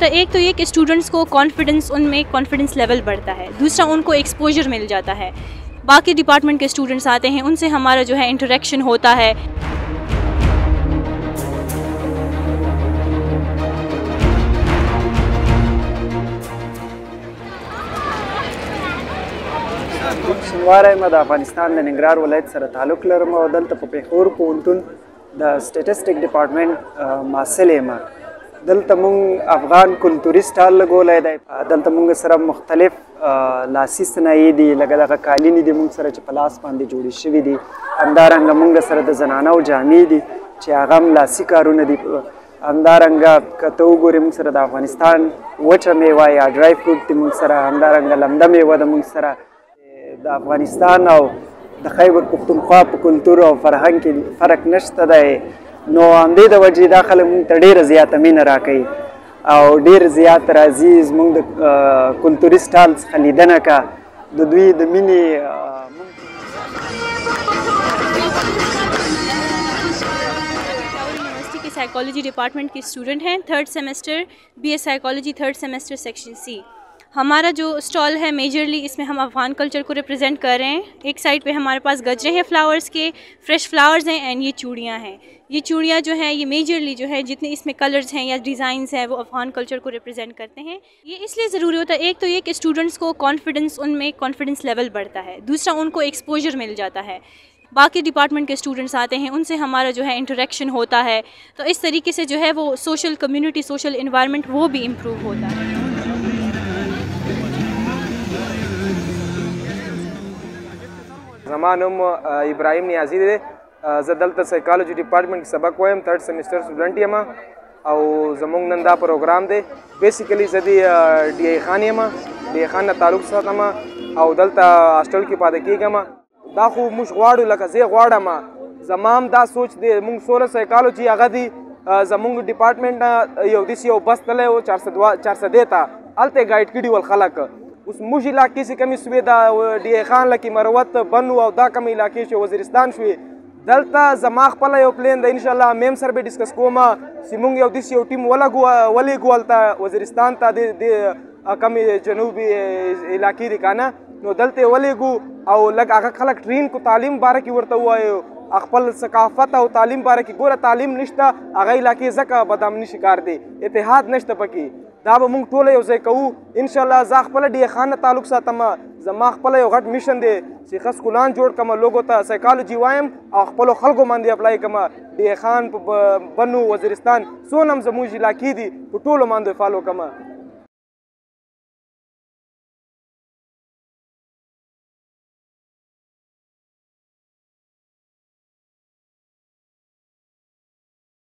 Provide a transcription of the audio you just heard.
होता है, एक तो ये कि स्टूडेंट्स को कॉन्फिडेंस, उनमें कॉन्फिडेंस लेवल बढ़ता है, दूसरा उनको एक्सपोजर मिल जाता है, बाकी डिपार्टमेंट के स्टूडेंट्स आते हैं, उनसे हमारा जो है इंटरेक्शन होता है। شنوار احمد افغانستان د ننګرهار ولایت سره تعلق لرم او دلته په پېښور پوهنتون د سټیټسټیک ډپارټمنټ محصل یم. دلته مونږ افغان کلتوري سټال لګولی دی. دلته مونږ سره مختلف لاسي صنایع دي، لکه دغه قالینې دي مونږ سره چې په لاس باندې جوړې شوي دي. همدارنګه مونږ سره د زنانو جامې دي چې هغه هم لاسي کارونه دي. همدارنګه که ته وګورې مونږ سره د افغانستان وچه میوه یا ډرای فروټ دي مونږ سره. همدارنګه لمده میوه ده مونږ سره. د افغانستان او د خیبر پښتونخوا په کلتور او فرهنګ کې فرق نشته دی، نو همدې د وجې دا خلک موږ ته ډېره زیاته مینه راکوي او ډېر زیات راځي زموږ د کلتوري سټال څخه لیدنه که د دوی د مینې. यूनिवर्सिटी के साइकोलॉजी डिपार्टमेंट के स्टूडेंट हैं, 3rd semester BA psychology 3rd semester section C। हमारा जो स्टॉल है मेजरली इसमें हम अफ़गान कल्चर को रिप्रेजेंट कर रहे हैं। एक साइड पे हमारे पास गजरे हैं फ्लावर्स के, फ्रेश फ्लावर्स हैं, एंड ये चूड़ियाँ हैं। ये चूड़ियाँ जो हैं ये मेजरली जो है जितने इसमें कलर्स हैं या डिज़ाइंस हैं वो अफ़गान कल्चर को रिप्रेजेंट करते हैं। ये इसलिए ज़रूरी होता है, एक तो ये कि स्टूडेंट्स को कॉन्फिडेंस, उनमें कॉन्फिडेंस लेवल बढ़ता है, दूसरा उनको एक्सपोजर मिल जाता है, बाकी डिपार्टमेंट के स्टूडेंट्स आते हैं, उनसे हमारा जो है इंटरेक्शन होता है, तो इस तरीके से जो है वो सोशल कम्युनिटी, सोशल इन्वायरमेंट वो भी इम्प्रूव होता है। زما نوم ابراهیم نیازی دی. زه دلته سایکالوجي ډپارټمنټ کې سبق وایم، 3rd سیمسټر سټوډنټ یم او زموږ نن دا پروګرام دی. بیسیکلی زه د ډي ای خان یم، ډي ای خان نه تعلق ساتم او دلته هاسټل کې پاتې کېږم. دا خو موږ غواړو، لکه زه غواړم، زما هم دا سوچ دی. موږ سوله سایکالوجي هغه دی زموږ ډپارټمنټ نه یو داسې یو بس تللی و 402 ته، هلته یې ګایډ کړي ول خلک. اوس موږ علاقې چې کمې سوې د ډي ای خان لکې مروت بنو او دا کمې علاقې چې وزیرستان شوې، دلته زما خپله یو پلین دی انشاءالله میم سره به ډسکس کوم چې موږ یو داسې یو ټیم ولېږو هلته وزیرستان ته، د کمې جنوبي علاقې دي که نه، نو دلته یې ولېږو او لږ هغه خلک ټرین کو، تعلیم باره کې ورته ووایو، خپل ثقافت او تعلیم باره کې. ګوره تعلیم نشته هغه علاقې ځکه بدامني شکار دی، اتحاد نشته پکې. دا به موږ ټوله یو ځای کوو انشاءالله. زه خپله ډي ای خان نه تعلق ساتم، زما خپله یو غټ میشن دی چې ښه سکولان جوړ کړم، لوګو ته سایکالوجي وایم او خپلو خلکو باندې اپلای کړم. ډي ای خان په بنو وزیرستان څونه هم زموږ علاقې دي په ټولو باندې فالو کړم.